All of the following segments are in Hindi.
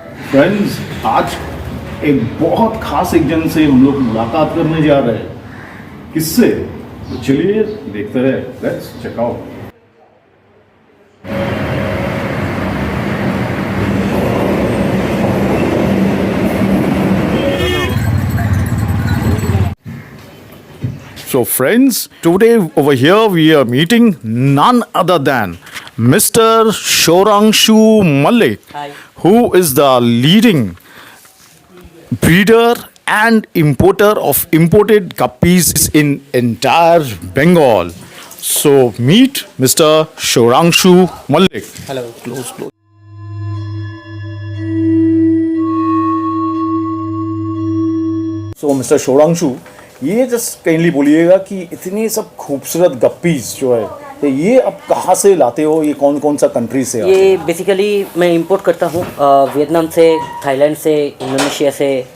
फ्रेंड्स, आज एक बहुत खास एक जन से हम लोग मुलाकात करने जा रहे हैं। किससे? तो चलिए देखते रहे। Let's check out. So friends, today over here we are meeting none other than Mr. Shorangshu Malik, Hi. who is the leading breeder and importer of imported guppies in entire Bengal. So meet Mr. Shorangshu Malik. Hello. Close. So Mr. Shorangshu, ये जस्ट काइंडली बोलिएगा कि इतनी सब खूबसूरत गप्पीज जो है तो ये अब कहाँ से लाते हो? ये कौन कौन सा कंट्री से आते ये बेसिकली मैं इंपोर्ट करता हूँ वियतनाम से, थाईलैंड से, इंडोनेशिया से,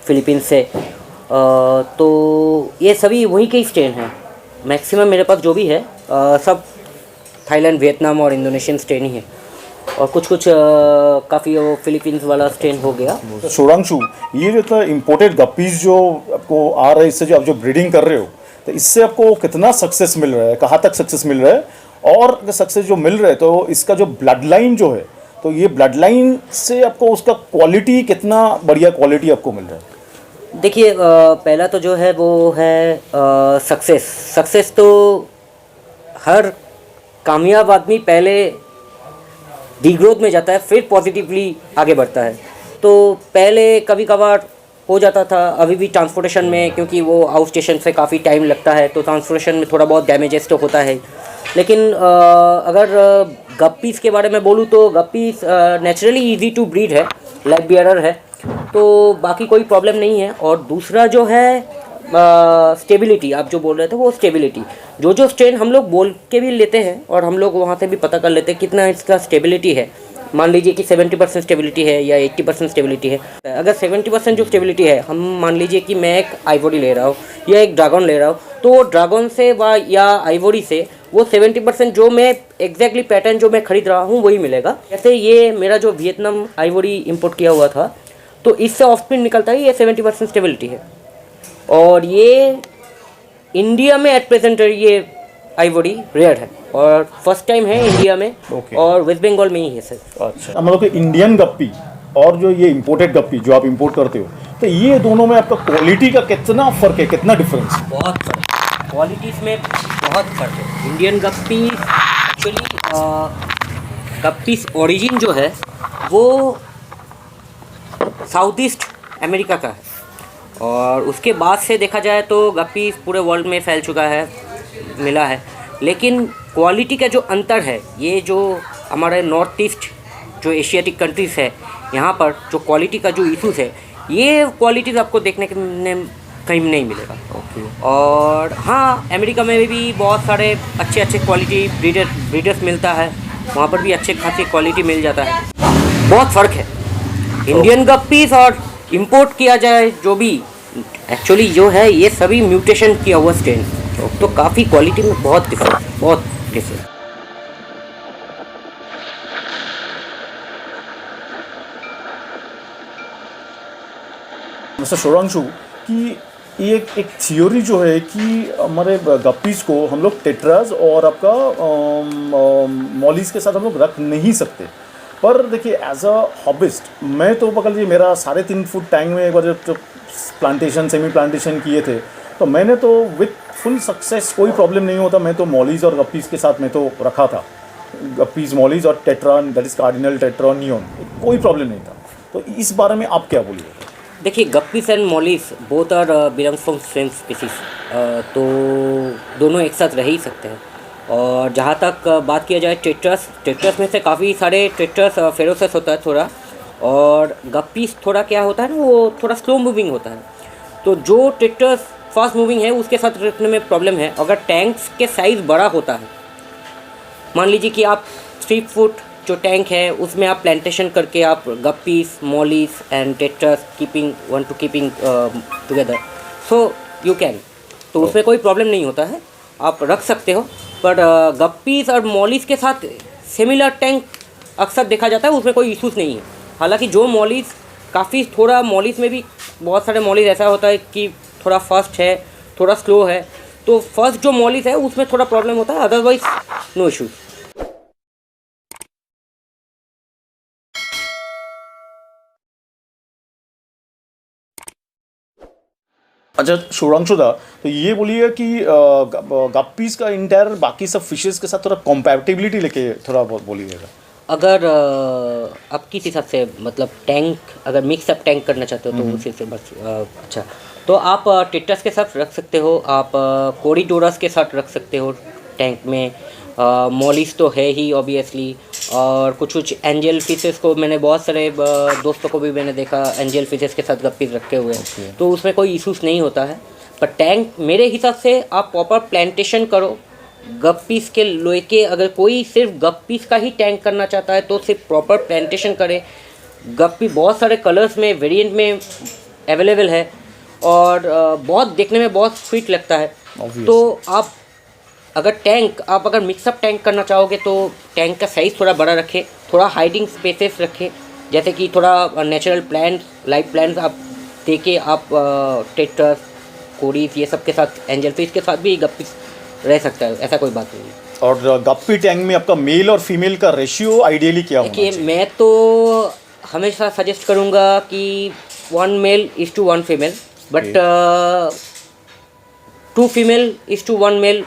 फिलीपींस से। तो ये सभी वहीं के स्ट्रेन हैं। मैक्सिमम मेरे पास जो भी है सब थाईलैंड, वियतनाम और इंडोनेशियन स्ट्रेन ही है, और कुछ काफ़ी वो फिलीपींस वाला स्ट्रेन हो गया। हो? शोरांशु, ये जो था इम्पोर्टेड गप्पीज जो आपको आ रहा है, इससे जो आप जो ब्रीडिंग कर रहे हो तो इससे आपको कितना सक्सेस मिल रहा है, कहाँ तक सक्सेस मिल रहा है? और अगर सक्सेस जो मिल रहा है तो इसका जो ब्लड लाइन जो है तो ये ब्लड लाइन से आपको उसका क्वालिटी कितना बढ़िया क्वालिटी आपको मिल रहा है? देखिए पहला तो जो है वो है सक्सेस तो हर कामयाब आदमी पहले डीग्रोथ में जाता है, फिर पॉजिटिवली आगे बढ़ता है। तो पहले कभी कभार हो जाता था, अभी भी ट्रांसपोर्टेशन में, क्योंकि वो आउट स्टेशन से काफ़ी टाइम लगता है तो ट्रांसपोर्टेशन में थोड़ा बहुत डैमेजेस तो होता है। लेकिन अगर गप्पीज़ के बारे में बोलूँ तो guppies naturally easy to breed है, लाइट बियरर है, तो बाकी कोई प्रॉब्लम नहीं है। और दूसरा जो है स्टेबिलिटी, आप जो बोल रहे थे वो स्टेबिलिटी, जो स्ट्रेन हम लोग बोल के भी लेते हैं और हम लोग वहाँ से भी पता कर लेते हैं कितना इसका स्टेबिलिटी है। मान लीजिए कि 70% स्टेबिलिटी है या 80% स्टेबिलिटी है। अगर 70% जो स्टेबिलिटी है, हम मान लीजिए कि मैं एक आइवोरी ले रहा हूँ या एक ड्रैगन ले रहा हूँ, तो वो ड्रैगन से या आइवोरी से वो 70% जो मैं एग्जैक्टली पैटर्न जो मैं खरीद रहा हूँ वही मिलेगा। जैसे ये मेरा जो वियतनाम आइवोरी इम्पोर्ट किया हुआ था, तो इससे ऑफस्प्रिंग निकलता है, ये 70% स्टेबिलिटी है। और ये इंडिया में एट प्रेजेंट ये आइवोरी रेयर है और फर्स्ट टाइम है इंडिया में। Okay. और वेस्ट बंगाल में ही है सर। अच्छा, हम लोग के इंडियन गप्पी और जो ये इम्पोर्टेड गप्पी जो आप इम्पोर्ट करते हो, तो ये दोनों में आपका क्वालिटी का कितना फ़र्क है, कितना डिफरेंस? बहुत फर्क है, क्वालिटीज़ में बहुत फर्क है। इंडियन गप्पी एक्चुअली गप्पीस ओरिजिन जो है वो साउथ ईस्ट अमेरिका का है, और उसके बाद से देखा जाए तो गप्पी पूरे वर्ल्ड में फैल चुका है, मिला है। लेकिन क्वालिटी का जो अंतर है, ये जो हमारे नॉर्थ ईस्ट जो एशियाटिक कंट्रीज़ है, यहाँ पर जो क्वालिटी का जो इशूज़ है, ये क्वालिटीज़ आपको देखने के कहीं नहीं मिलेगा। और हाँ, अमेरिका में भी बहुत सारे अच्छे क्वालिटी ब्रीडर्स मिलता है, वहाँ पर भी अच्छे खासी क्वालिटी मिल जाता है। बहुत फ़र्क है इंडियन गप्पीज़ और इंपोर्ट किया जाए जो भी, एक्चुअली जो है ये सभी म्यूटेशन किया हुआ स्ट्रेन, तो काफ़ी क्वालिटी में बहुत डिफरेंस। मिस्टर शोरांशु, कि ये एक थ्योरी जो है कि हमारे गप्पीज़ को हम लोग टेट्राज और आपका मॉलीज के साथ हम लोग रख नहीं सकते, पर देखिए एज अ हॉबिस्ट मैं तो पकड़ लीजिए मेरा 3.5 फुट टैंक में एक बार जब प्लांटेशन सेमी प्लांटेशन किए थे तो मैंने तो विथ फुल सक्सेस, कोई प्रॉब्लम नहीं होता। मैं तो मॉलीज और गप्पीज़ के साथ मैं तो रखा था, गप्पीज़ मॉलीज और tetra, that is cardinal tetra neon, कोई प्रॉब्लम नहीं था। तो इस बारे में आप क्या बोलिए? देखिए guppies and mollies both are belongs from same species, तो दोनों एक साथ रह ही सकते हैं। और जहाँ तक बात किया जाए टेट्रस में से काफ़ी सारे टेट्रस फेरोसस होता है थोड़ा, और गप्पीज थोड़ा क्या होता है ना, वो थोड़ा स्लो मूविंग होता है। तो जो टेट्रस फास्ट मूविंग है उसके साथ रखने में प्रॉब्लम है। अगर टैंक्स के साइज़ बड़ा होता है, मान लीजिए कि आप 3 फुट जो टैंक है उसमें आप प्लांटेशन करके आप guppies, mollies and tetras keeping together, so you can, तो उसमें कोई प्रॉब्लम नहीं होता है, आप रख सकते हो। पर गप्पीज और मॉलीज के साथ सिमिलर टैंक अक्सर देखा जाता है, उसमें कोई इशूज़ नहीं है। हालांकि जो मॉलीज काफ़ी थोड़ा मॉलीज में भी बहुत सारे मॉलीज ऐसा होता है कि थोड़ा फास्ट है, थोड़ा स्लो है, तो फर्स्ट जो मॉलीज है उसमें थोड़ा प्रॉब्लम होता है, अदरवाइज नो इशूज़। अच्छा शुभांशु दा, तो ये बोलिए कि गप्पीज का इंटायर बाकी सब फिशेस के साथ थोड़ा कंपैटिबिलिटी लेके थोड़ा बहुत बोलिएगा। अगर आप किस हिसाब से, मतलब टैंक अगर मिक्सअप टैंक करना चाहते हो तो उसी से बस अच्छा, तो आप टेट्रास के साथ रख सकते हो, आप कोरिडोरस के साथ रख सकते हो टैंक में, मॉलिस तो है ही ऑब्वियसली, और कुछ एंजल फिशेस को मैंने बहुत सारे दोस्तों को भी मैंने देखा एंजल फिशेस के साथ गप्पीज रखे हुए हैं, तो उसमें कोई इशूज़ नहीं होता है। पर टैंक मेरे हिसाब से आप प्रॉपर प्लांटेशन करो गप्पीज के लोए के, अगर कोई सिर्फ गप्पीज का ही टैंक करना चाहता है तो सिर्फ प्रॉपर प्लांटेशन करे। गप्पी बहुत सारे कलर्स में वेरिएंट में अवेलेबल है और बहुत देखने में बहुत स्वीट लगता है। तो आप अगर मिक्सअप टैंक करना चाहोगे तो टैंक का साइज़ थोड़ा बड़ा रखें, थोड़ा हाइडिंग स्पेसेस रखें, जैसे कि थोड़ा नेचुरल प्लांट्स, लाइव प्लांट्स आप देके आप टेट्रास, कोरीज ये सब के साथ, एंजल फिश के साथ भी गप्पी रह सकता है, ऐसा कोई बात नहीं है। और गप्पी टैंक में आपका मेल और फीमेल का रेशियो आइडियली क्या होना चाहिए? देखिए, मैं तो हमेशा सजेस्ट करूँगा कि 1 male is to 1 female, but 2 female is to 1 male,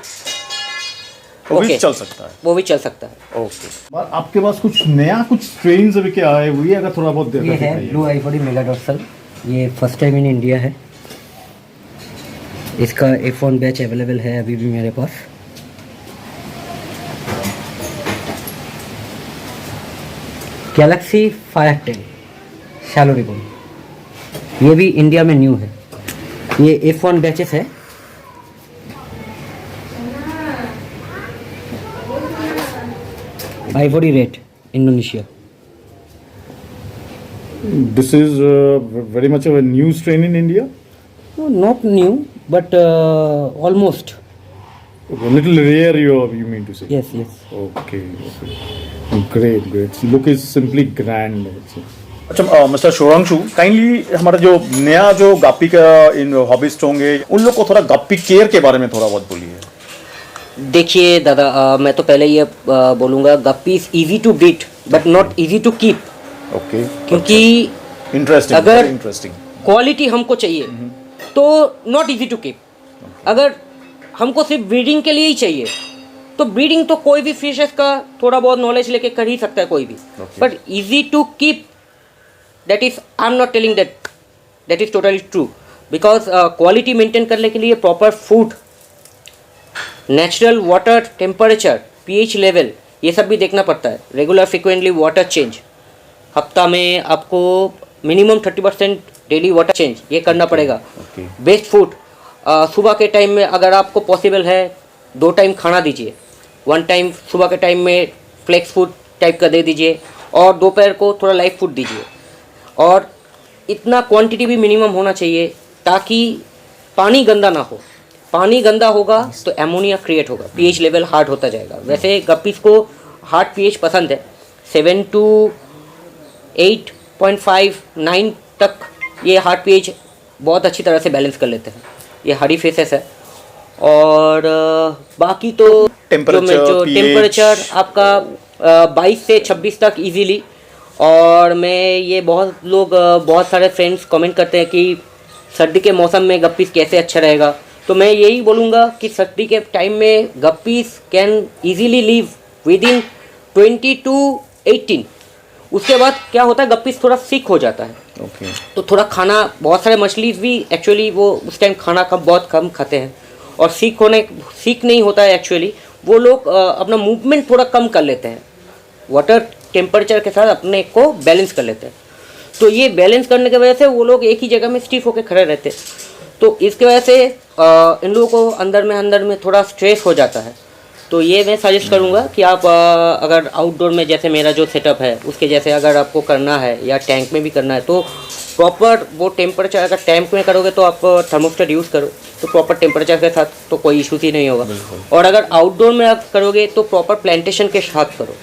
वो भी ओके, चल सकता है। वो भी चल सकता है। ओके, आपके पास कुछ नया कुछ स्ट्रेन्स अभी क्या आए हुई है, अगर थोड़ा बहुत ये है ब्लू आइवरी मेगाडोर्सल, ये फर्स्ट टाइम इन इंडिया है। इसका F1 बैच अवेलेबल है अभी भी मेरे पास। गैलेक्सी 510 शैलो रिबन, ये भी इंडिया में न्यू है, ये F1 बैचेस है। Ivory red, Indonesia. This is very much of a new strain in India. Not new, but almost. A little rare, you mean to say? Yes, yes. Okay, okay. Great, great. Look is simply grand. अच्छा मिस्टर शुभांशु, काइंडली हमारा जो नया जो गप्पी का इन हॉबिस्ट होंगे उन लोग को थोड़ा गप्पी केयर के बारे में थोड़ा बहुत बोलिए। देखिए दादा, मैं तो पहले ये बोलूँगा, guppy is easy to breed but not easy to keep. Okay, क्योंकि इंटरेस्टिंग, अगर इंटरेस्टिंग क्वालिटी हमको चाहिए तो नॉट इजी टू कीप। अगर हमको सिर्फ ब्रीडिंग के लिए ही चाहिए तो ब्रीडिंग तो कोई भी फिशेस का थोड़ा बहुत नॉलेज लेके कर ही सकता है कोई भी, but easy to keep, that is, I am not telling that is totally true, because quality maintain करने के लिए proper food, natural water temperature, pH level, ये सब भी देखना पड़ता है। रेगुलर फ्रिक्वेंटली वाटर चेंज, हफ्ता में आपको मिनिमम 30% डेली वाटर चेंज ये करना पड़ेगा। बेस्ट फूड, सुबह के टाइम में अगर आपको पॉसिबल है 2 टाइम खाना दीजिए, 1 टाइम सुबह के टाइम में फ्लेक्स फूड टाइप का दे दीजिए और दोपहर को थोड़ा लाइट फूड दीजिए, और इतना क्वांटिटी भी मिनिमम होना चाहिए ताकि पानी गंदा ना हो। पानी गंदा होगा तो एमोनिया क्रिएट होगा, पीएच लेवल हार्ड होता जाएगा। वैसे गप्पीज को हार्ड पीएच पसंद है, 7 to 8.5, 9 तक ये हार्ड पीएच बहुत अच्छी तरह से बैलेंस कर लेते हैं। ये हार्डी फेसेस है। और बाकी तो टेम्परेचर आपका 22 से 26 तक इजीली। और मैं ये बहुत सारे फ्रेंड्स कमेंट करते हैं कि सर्दी के मौसम में गप्पीज कैसे अच्छा रहेगा, तो मैं यही बोलूँगा कि सर्दी के टाइम में गप्पीज can easily live with in 20 to 18। उसके बाद क्या होता है, गप्पीज थोड़ा सिक हो जाता है। तो थोड़ा खाना, बहुत सारे मछली भी एक्चुअली वो उस टाइम खाना बहुत कम खाते हैं और सीख नहीं होता है एक्चुअली, वो लोग अपना मूवमेंट थोड़ा कम कर लेते हैं, वाटर टेम्परेचर के साथ अपने को बैलेंस कर लेते हैं। तो ये बैलेंस करने की वजह से वो लोग एक ही जगह में स्टिफ होकर खड़े रहते हैं, तो इसके वजह से इन लोगों को अंदर में थोड़ा स्ट्रेस हो जाता है। तो ये मैं सजेस्ट करूँगा कि आप अगर आउटडोर में जैसे मेरा जो सेटअप है उसके जैसे अगर आपको करना है या टैंक में भी करना है तो प्रॉपर वो टेम्परेचर, अगर टैंक में करोगे तो आप थर्मोस्टेट यूज़ करो तो प्रॉपर टेम्परेचर के साथ तो कोई इशूज़ ही नहीं होगा। और अगर आउटडोर में आप करोगे तो प्रॉपर प्लांटेशन के साथ करो,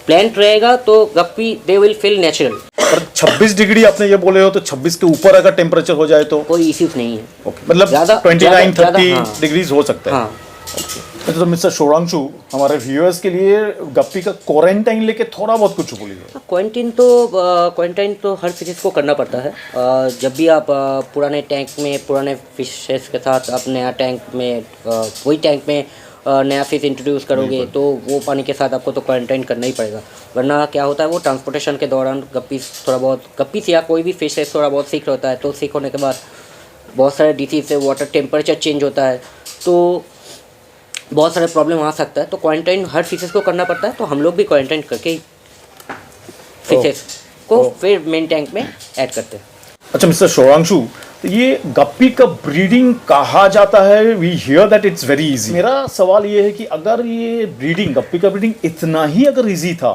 प्लांट रहेगा तो गप्पी दे विल फील नेचुरल। पर 26 डिग्री आपने ये बोले हो, तो 26 के ऊपर अगर टेम्परेचर हो जाए तो कोई इश्यूज नहीं है। ओके, मतलब ज़्यादा- 29 ज़्यादा- 30 हाँ। डिग्रीज हो सकता है। हाँ, तो मिस्टर शोरांशु, हमारे व्यूअर्स के लिए गप्पी का क्वारंटाइन लेके थोड़ा बहुत कुछ बोलिए। क्वारंटाइन तो हर फिशेस को करना पड़ता है। जब भी आप पुराने टैंक में पुराने फिशेस के साथ आप नया टैंक में वही टैंक में नया फिश इंट्रोड्यूस करोगे तो वो पानी के साथ आपको तो क्वारंटाइन करना ही पड़ेगा, वरना क्या होता है वो ट्रांसपोर्टेशन के दौरान गप्पीस या कोई भी फिश है थोड़ा बहुत सीख होता है, तो सीख होने के बाद बहुत सारे डिसीज से वाटर टेम्परेचर चेंज होता है तो बहुत सारे प्रॉब्लम आ सकता है। तो क्वारंटाइन हर फिशेस को करना पड़ता है, तो हम लोग भी क्वारंटाइन करके ही फिशेस को फिर मेन टैंक में ऐड करते हैं। अच्छा मिस्टर शोरांशु, तो ये गप्पी का ब्रीडिंग कहा जाता है, we hear that it's very easy. मेरा सवाल ये है कि अगर ये ब्रीडिंग, गप्पी का ब्रीडिंग इतना ही अगर इजी था,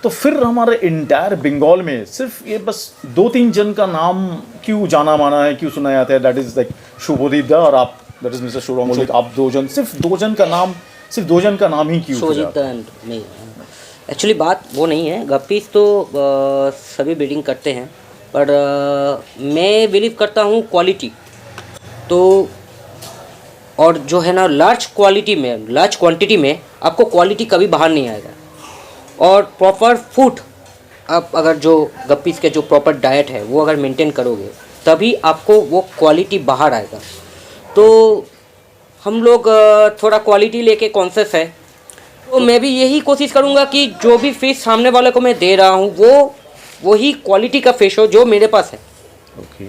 तो फिर हमारे इंटायर बंगाल में सिर्फ ये बस 2-3 जन का नाम क्यों जाना माना है, क्यों सुना जाता है, दैट इज लाइक शुभोदीप दा और आप, दैट इज मिस्टर शोरांशु, आप 2 जन, सिर्फ 2 जन का नाम ही क्यों? शोजित नहीं, एक्चुअली बात वो नहीं है। गप्पीज तो सभी ब्रीडिंग करते हैं, पर मैं बिलीव करता हूँ क्वालिटी तो, और जो है ना लार्ज क्वांटिटी में आपको क्वालिटी कभी बाहर नहीं आएगा। और प्रॉपर फूड आप अगर जो गप्पीज के जो प्रॉपर डाइट है वो अगर मेंटेन करोगे तभी आपको वो क्वालिटी बाहर आएगा। तो हम लोग थोड़ा क्वालिटी लेके कॉन्शियस है, तो मैं भी यही कोशिश करूँगा कि जो भी फिश सामने वाले को मैं दे रहा हूँ वो वही क्वालिटी का फिश हो जो मेरे पास है। ओके।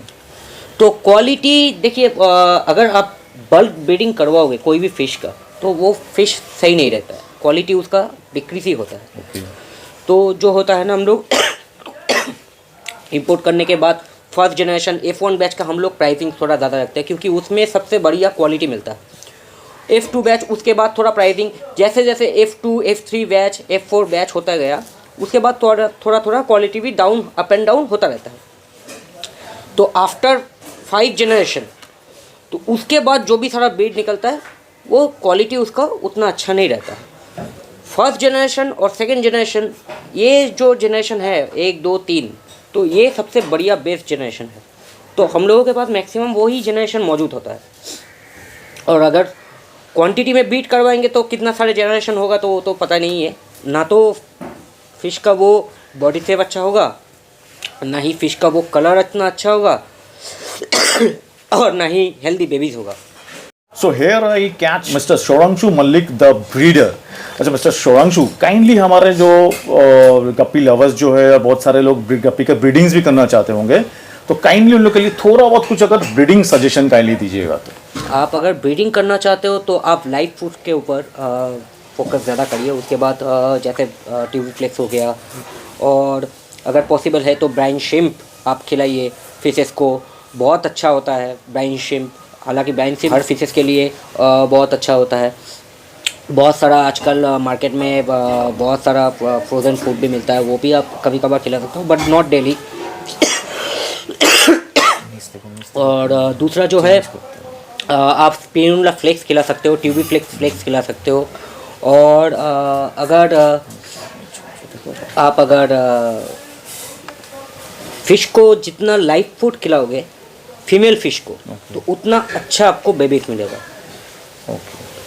तो क्वालिटी देखिए, अगर आप बल्क ब्रीडिंग करवाओगे कोई भी फिश का तो वो फिश सही नहीं रहता है, क्वालिटी उसका बिक्री ही होता है। ओके। तो जो होता है ना, हम लोग इंपोर्ट करने के बाद फर्स्ट जनरेशन F1 बैच का हम लोग प्राइसिंग थोड़ा ज़्यादा रखते हैं, क्योंकि उसमें सबसे बढ़िया क्वालिटी मिलता है। F2 बैच उसके बाद थोड़ा प्राइसिंग, जैसे जैसे F2 F3 batch F4 batch होता गया उसके बाद थोड़ा क्वालिटी भी डाउन अप एंड डाउन होता रहता है। तो आफ्टर 5 जनरेशन तो उसके बाद जो भी सारा ब्रीड निकलता है वो क्वालिटी उसका उतना अच्छा नहीं रहता है। फर्स्ट जनरेशन और सेकंड जनरेशन, ये जो जनरेशन है 1 2 3, तो ये सबसे बढ़िया बेस्ट जनरेशन है। तो हम लोगों के पास मैक्सिमम वही जनरेशन मौजूद होता है। और अगर क्वांटिटी में बीट करवाएंगे तो कितना सारे जनरेशन होगा तो वो तो पता नहीं है, ना तो फिश का वो बॉडी शेप अच्छा होगा, ना ही फिश का वो कलर इतना अच्छा होगा और ना ही हेल्दी बेबीज होगा। So here I catch Mr. Shorangshu Malik, the breeder. अच्छा मिस्टर शोरांशु, काइंडली हमारे जो गप्पी लवर्स जो है, बहुत सारे लोग गप्पी का ब्रीडिंग्स भी करना चाहते होंगे, तो काइंडली उन लोग के लिए थोड़ा बहुत कुछ अगर ब्रीडिंग सजेशन काइंडली दीजिएगा। तो आप अगर ब्रीडिंग करना चाहते हो तो आप लाइव फूड के ऊपर फोकस ज़्यादा करिए। उसके बाद जैसे ट्यूबीफ्लेक्स हो गया, और अगर पॉसिबल है तो ब्राइन शिम्प आप खिलाइए फिशेस को, बहुत अच्छा होता है ब्राइन शिम्प। हालांकि ब्राइन शिम्प हर फिशेस के लिए बहुत अच्छा होता है। बहुत सारा आजकल मार्केट में बहुत सारा फ्रोज़न फूड भी मिलता है, वो भी आप कभी कभार खिला सकते हो, बट नॉट डेली। और दूसरा जो है, आप स्पिरुलिना फ्लेक्स खिला सकते हो, ट्यूबी फ्लेक्स खिला सकते हो। और अगर फिश को जितना लाइव फूड खिलाओगे फीमेल फिश को, तो उतना अच्छा आपको बेबीज मिलेगा।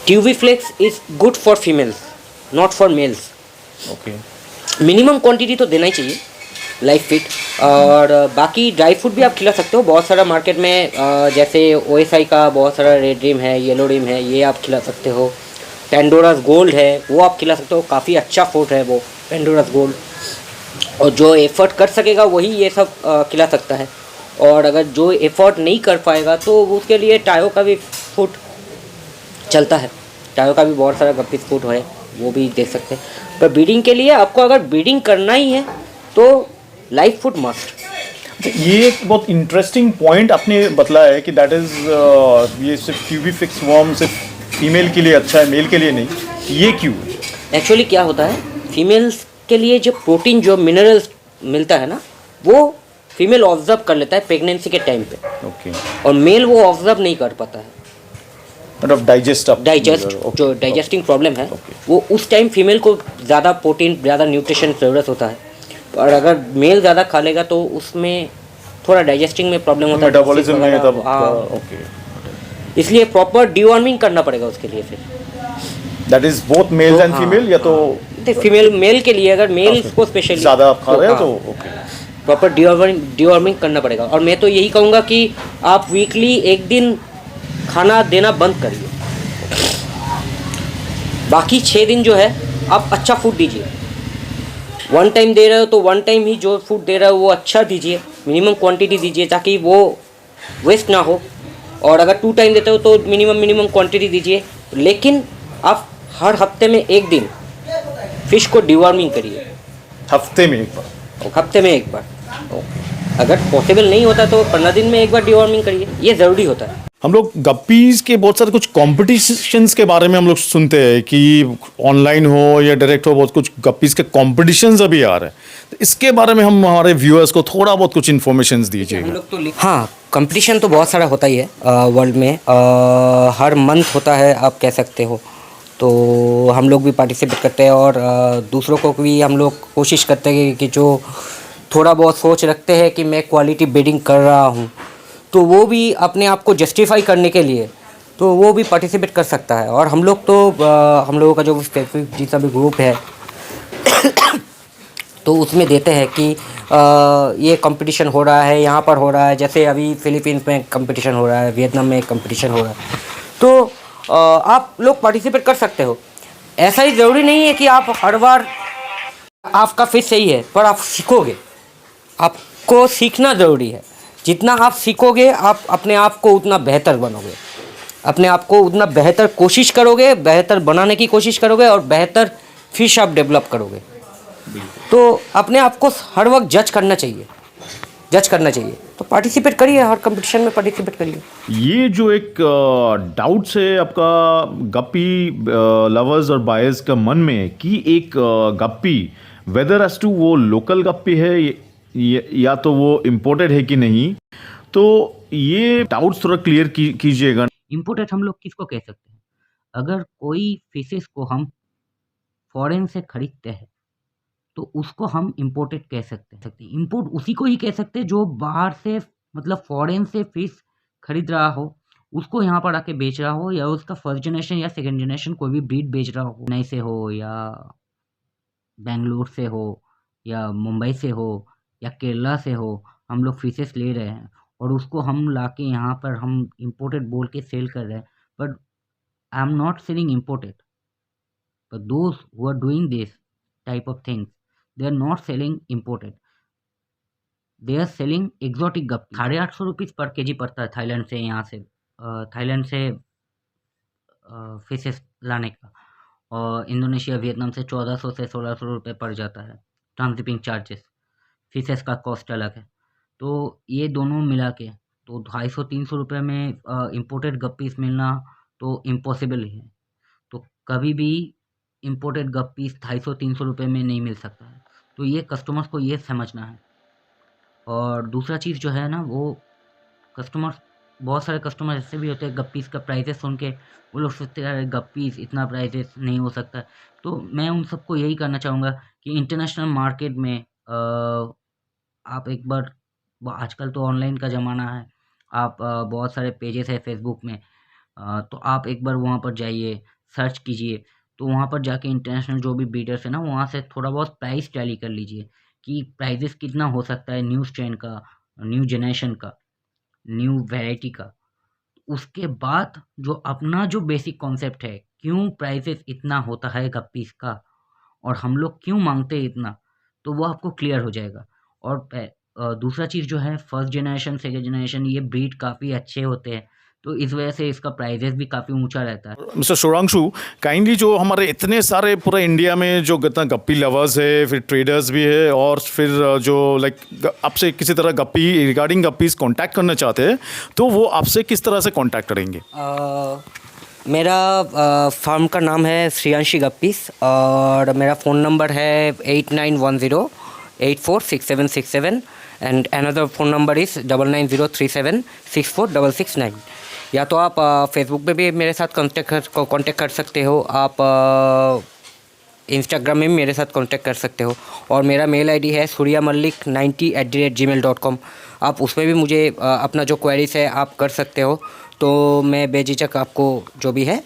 Tubifex is good for females, not for males. Okay. Minimum quantity तो देना ही चाहिए लाइव फीड। और बाकी ड्राई फूड भी आप खिला सकते हो, बहुत सारा मार्केट में जैसे OSI का बहुत सारा रेड ड्रीम है, येलो ड्रीम है, ये आप खिला सकते हो। पेंडोरास गोल्ड है, वो आप खिला सकते हो, काफ़ी अच्छा फूड है वो पेंडोरास गोल्ड। और जो एफर्ट कर सकेगा वही ये सब खिला सकता है। और अगर जो एफर्ट नहीं कर पाएगा तो उसके लिए टायो का भी फूड चलता है, टायो का भी बहुत सारा गप्पीज फूड है, वो भी देख सकते हैं। पर ब्रीडिंग के लिए आपको अगर ब्रीडिंग करना ही है तो लाइव फूड मस्ट। ये एक बहुत इंटरेस्टिंग पॉइंट आपने बतलाया है कि दैट इज़ ये सिर्फ ट्यूबी फिक्स वॉर्म सिर्फ फीमेल के लिए अच्छा है, मेल के लिए नहीं, ये क्यों? एक्चुअली क्या होता है, फीमेल्स के लिए जो प्रोटीन जो मिनरल्स मिलता है ना, वो फीमेल ऑब्जर्व कर लेता है प्रेगनेंसी के टाइम पे। ओके। और मेल वो ऑब्जर्व नहीं कर पाता है। काइंड ऑफ डाइजेस्ट जो डाइजेस्टिंग प्रॉब्लम है वो उस टाइम फीमेल को ज़्यादा प्रोटीन ज़्यादा न्यूट्रिशन ज़रूरत होता है, और अगर मेल ज़्यादा खा लेगा तो उसमें थोड़ा डाइजेस्टिंग में प्रॉब्लम होता है, मेटाबॉलिज्म में तब ओके, इसलिए प्रॉपर डिवॉर्मिंग करना पड़ेगा उसके लिए। फिर that is both male and female, या तो फीमेल मेल के लिए अगर मेल को स्पेशली ज़्यादा आप खा रहे हैं तो ओके, प्रॉपर डिवॉर्मिंग करना पड़ेगा। और मैं तो यही कहूँगा कि आप वीकली एक दिन खाना देना बंद करिए, बाकी 6 दिन जो है आप अच्छा फूड दीजिए। 1 टाइम दे रहे हो तो 1 टाइम ही जो फूड दे रहे हो वो अच्छा दीजिए, मिनिमम क्वांटिटी दीजिए ताकि वो वेस्ट ना हो। और अगर 2 टाइम देते हो तो मिनिमम क्वांटिटी दीजिए, लेकिन आप हर हफ्ते में 1 दिन फिश को डिवॉर्मिंग करिए, हफ्ते में एक बार। अगर पॉसिबल नहीं होता तो 15 दिन में एक बार डिवॉर्मिंग करिए, ये ज़रूरी होता है। हम लोग गप्पीज के बहुत सारे कुछ कॉम्पिटिशन्स के बारे में हम लोग सुनते हैं कि ऑनलाइन हो या डायरेक्ट हो, बहुत कुछ गप्पीज के कॉम्पिटिशन्स अभी आ रहे हैं, तो इसके बारे में हम हमारे व्यूअर्स को थोड़ा बहुत कुछ इन्फॉर्मेशन दीजिएगा। हाँ, कंपटीशन तो बहुत सारा होता ही है वर्ल्ड में, हर मंथ होता है आप कह सकते हो, तो हम लोग भी पार्टिसिपेट करते हैं और दूसरों को भी हम लोग कोशिश करते हैं कि जो थोड़ा बहुत सोच रखते हैं कि मैं क्वालिटी बिडिंग कर रहा हूँ, तो वो भी अपने आप को जस्टिफाई करने के लिए तो वो भी पार्टिसिपेट कर सकता है। और हम लोग तो हम लोगों का जो स्पेसिफिक जितना भी ग्रुप है तो उसमें देते हैं कि ये कंपटीशन हो रहा है, यहाँ पर हो रहा है, जैसे अभी फिलीपींस में कंपटीशन हो रहा है, वियतनाम में कंपटीशन हो रहा है, तो आप लोग पार्टिसिपेट कर सकते हो। ऐसा ही ज़रूरी नहीं है कि आप हर बार आपका फिश सही है, पर आप सीखोगे, आपको सीखना ज़रूरी है। जितना आप सीखोगे आप अपने आप को उतना बेहतर बनोगे, अपने आप को उतना बेहतर कोशिश करोगे, बेहतर बनाने की कोशिश करोगे और बेहतर फिश आप डेवलप करोगे। तो अपने आप को हर वक्त जज करना चाहिए, तो पार्टिसिपेट करिए, हर कंपटीशन में पार्टिसिपेट करिए। ये जो एक डाउट्स है आपका गप्पी लवर्स और बायर्स का मन में कि एक गप्पी वेदर एज टू वो लोकल गप्पी है या तो वो इम्पोर्टेड है कि नहीं, तो ये डाउट्स थोड़ा क्लियर कीजिएगा। इम्पोर्टेड हम लोग किसको कह सकते हैं? अगर कोई फिशेस को हम फॉरेन से खरीदते हैं तो उसको हम इम्पोर्टेड कह सकते हैं। इम्पोर्ट उसी को ही कह सकते हैं जो बाहर से मतलब फॉरेन से फिश खरीद रहा हो, उसको यहाँ पर आके बेच रहा हो, या उसका फर्स्ट जनरेशन या सेकंड जनरेशन कोई भी ब्रीड बेच रहा हो, चेन्नई से हो या बेंगलोर से हो या मुंबई से हो या केरला से हो, हम लोग फिशेस ले रहे हैं और उसको हम लाके यहाँ पर हम इम्पोर्टेड बोल के सेल कर रहे हैं। But I am not selling imported, but those who are doing this type of things, they are not selling imported, they are selling exotic guppy। 850 rupees पर केजी पड़ता है थाईलैंड से, यहाँ से थाईलैंड से फिशेस लाने का, और इंडोनेशिया वियतनाम से 1400 से 1600 रुपये पड़ जाता है ट्रांसशिपिंग चार्जेस, फिशेस का कॉस्ट अलग है। तो ये दोनों मिला के तो 250-300 रुपये में इम्पोर्टेड गप्पीस मिलना तो इम्पॉसिबल ही है। तो कभी भी इम्पोर्टेड गप्पीस 250-300 रुपये में नहीं मिल सकता है, तो ये कस्टमर्स को ये समझना है। और दूसरा चीज़ जो है ना, वो कस्टमर्स, बहुत सारे कस्टमर ऐसे भी होते हैं गप्पीस का प्राइजेस सुन के वो लोग सोचते हैं अरे गप्पीस इतना प्राइजेस नहीं हो सकता। तो मैं उन सबको यही करना चाहूँगा कि इंटरनेशनल मार्केट में आप एक बार, आजकल तो ऑनलाइन का ज़माना है, आप बहुत सारे पेजेस है फेसबुक में, तो आप एक बार वहाँ पर जाइए, सर्च कीजिए, तो वहाँ पर जाके इंटरनेशनल जो भी ब्रीडर्स है ना, वहाँ से थोड़ा बहुत प्राइस टैली कर लीजिए कि प्राइजेस कितना हो सकता है न्यू स्ट्रेन का, न्यू जनरेशन का, न्यू वैरायटी का। उसके बाद जो अपना जो बेसिक कॉन्सेप्ट है, क्यों प्राइसेस इतना होता है गप्पीस का और हम लोग क्यों मांगते हैं इतना, तो वो आपको क्लियर हो जाएगा। और दूसरा चीज़ जो है, फर्स्ट जनरेशन सेकेंड जनरेशन ये ब्रीड काफ़ी अच्छे होते हैं, तो इस वजह से इसका प्राइजेस भी काफ़ी ऊंचा रहता है। मिस्टर शुभांशु, काइंडली जो हमारे इतने सारे पूरे इंडिया में जो कितना गप्पी लवर्स है, फिर ट्रेडर्स भी है, और फिर जो लाइक आपसे किसी तरह गप्पी रिगार्डिंग गप्पीज कांटेक्ट करना चाहते हैं, तो वो आपसे किस तरह से कांटेक्ट करेंगे? मेरा फार्म का नाम है श्रेयांशी गप्पीस और मेरा फ़ोन नंबर है 8910846767। And another phone number is 9903764669। या तो आप फेसबुक पे भी मेरे साथ कांटेक्ट कर सकते हो, आप इंस्टाग्राम में भी मेरे साथ कांटेक्ट कर सकते हो, और मेरा मेल आईडी है suryamalik90@gmail.com। आप उसमें भी मुझे अपना जो क्वेरीज है आप कर सकते हो, तो मैं बेझिझक आपको जो भी है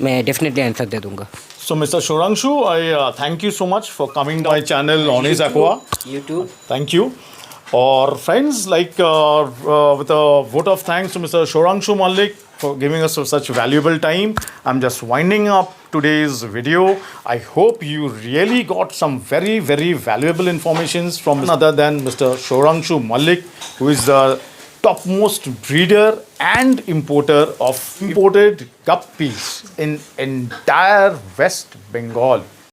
मैं डेफिनेटली आंसर दे दूंगा। So, Mr. Shorangshu, I thank you so much for coming to my channel, Honest Aqua. YouTube Thank you. Or friends, like with a vote of thanks to Mr. Shorangshu Malik for giving us such valuable time. I'm just winding up today's video. I hope you really got some very, very valuable informations from none other than Mr. Shorangshu Malik, who is the topmost breeder and importer of imported guppies in entire West Bengal.